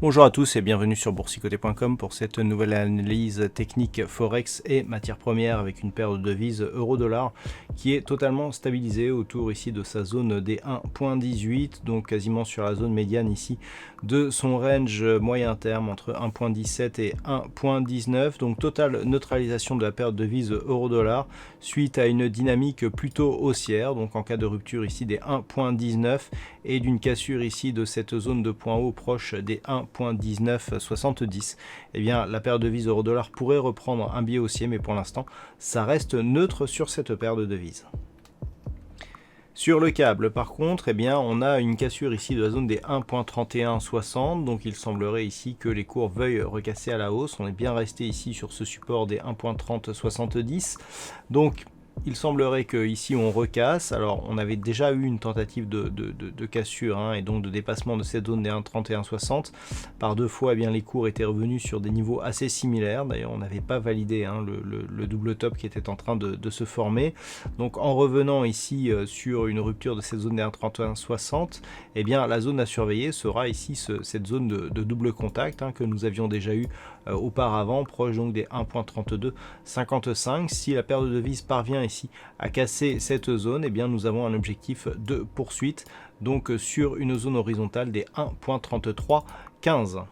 Bonjour à tous et bienvenue sur boursicoté.com pour cette nouvelle analyse technique Forex et matières premières avec une paire de devises euro-dollar qui est totalement stabilisée autour ici de sa zone des 1.18, donc quasiment sur la zone médiane ici de son range moyen terme entre 1.17 et 1.19, donc totale neutralisation de la paire de devises euro-dollar suite à une dynamique plutôt haussière, donc en cas de rupture ici des 1.19 et d'une cassure ici de cette zone de point haut proche des 1.1970, eh bien la paire de devises euro-dollar pourrait reprendre un biais haussier, mais pour l'instant ça reste neutre sur cette paire de devises. Sur le câble, par contre, eh bien, on a une cassure ici de la zone des 1.3160, donc il semblerait ici que les cours veuillent recasser à la hausse. On est bien resté ici sur ce support des 1.3070, donc il semblerait qu'ici on recasse. Alors on avait déjà eu une tentative de cassure et donc de dépassement de cette zone des 1.3160. Par deux fois, eh bien, les cours étaient revenus sur des niveaux assez similaires. D'ailleurs on n'avait pas validé le double top qui était en train de se former. Donc en revenant ici sur une rupture de cette zone des 1.3160, eh bien la zone à surveiller sera ici cette zone de double contact que nous avions déjà eu auparavant, proche donc des 1.3255. Si la paire de devises parvient ici à casser cette zone, eh bien nous avons un objectif de poursuite donc sur une zone horizontale des 1.3315.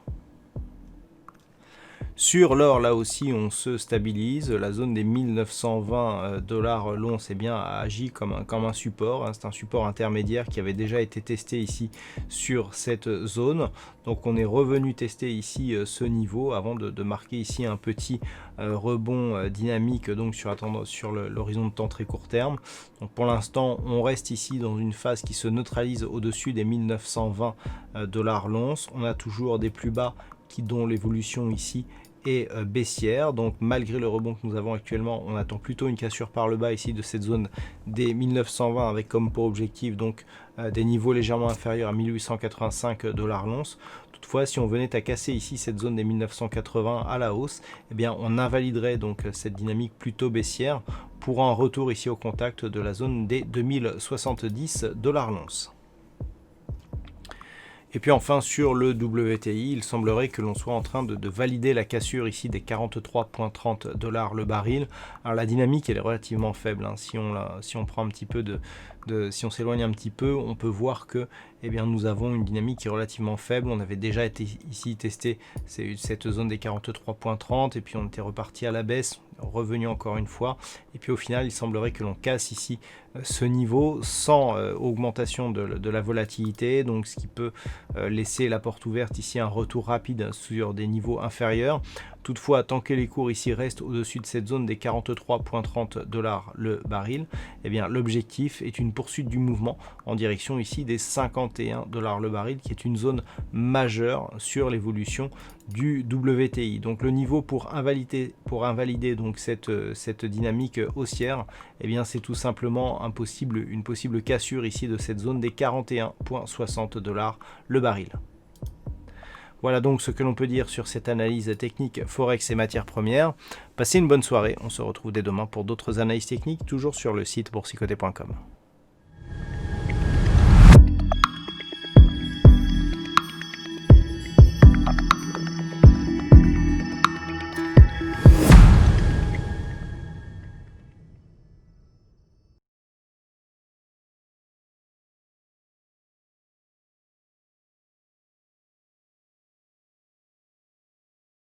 Sur l'or, là aussi, on se stabilise. La zone des 1920 $ l'once a agi comme un support. C'est un support intermédiaire qui avait déjà été testé ici sur cette zone. Donc on est revenu tester ici ce niveau avant de marquer ici un petit rebond dynamique donc sur l'horizon de temps très court terme. Donc pour l'instant, on reste ici dans une phase qui se neutralise au-dessus des 1920 $ l'once. On a toujours des plus bas dont l'évolution ici est baissière, donc malgré le rebond que nous avons actuellement, on attend plutôt une cassure par le bas ici de cette zone des 1920 avec comme pour objectif donc des niveaux légèrement inférieurs à 1885 $ l'once. Toutefois, si on venait à casser ici cette zone des 1980 à la hausse, eh bien on invaliderait donc cette dynamique plutôt baissière pour un retour ici au contact de la zone des 2070 $ l'once. Et puis enfin sur le WTI, il semblerait que l'on soit en train de valider la cassure ici des 43,30 $ le baril. Alors la dynamique elle est relativement faible, si on prend un petit peu si on s'éloigne un petit peu, on peut voir que nous avons une dynamique qui est relativement faible. On avait déjà été ici testé cette zone des 43,30 et puis on était reparti à la baisse, revenu encore une fois, et puis au final il semblerait que l'on casse ici ce niveau sans augmentation de la volatilité, donc ce qui peut laisser la porte ouverte ici un retour rapide sur des niveaux inférieurs. Toutefois, tant que les cours ici restent au-dessus de cette zone des 43,30 $ le baril, l'objectif est une poursuite du mouvement en direction ici des 51 $ le baril, qui est une zone majeure sur l'évolution du WTI. Donc le niveau pour invalider donc cette dynamique haussière, c'est tout simplement une possible cassure ici de cette zone des 41,60 $ le baril. Voilà donc ce que l'on peut dire sur cette analyse technique Forex et matières premières. Passez une bonne soirée, on se retrouve dès demain pour d'autres analyses techniques, toujours sur le site boursicoté.com.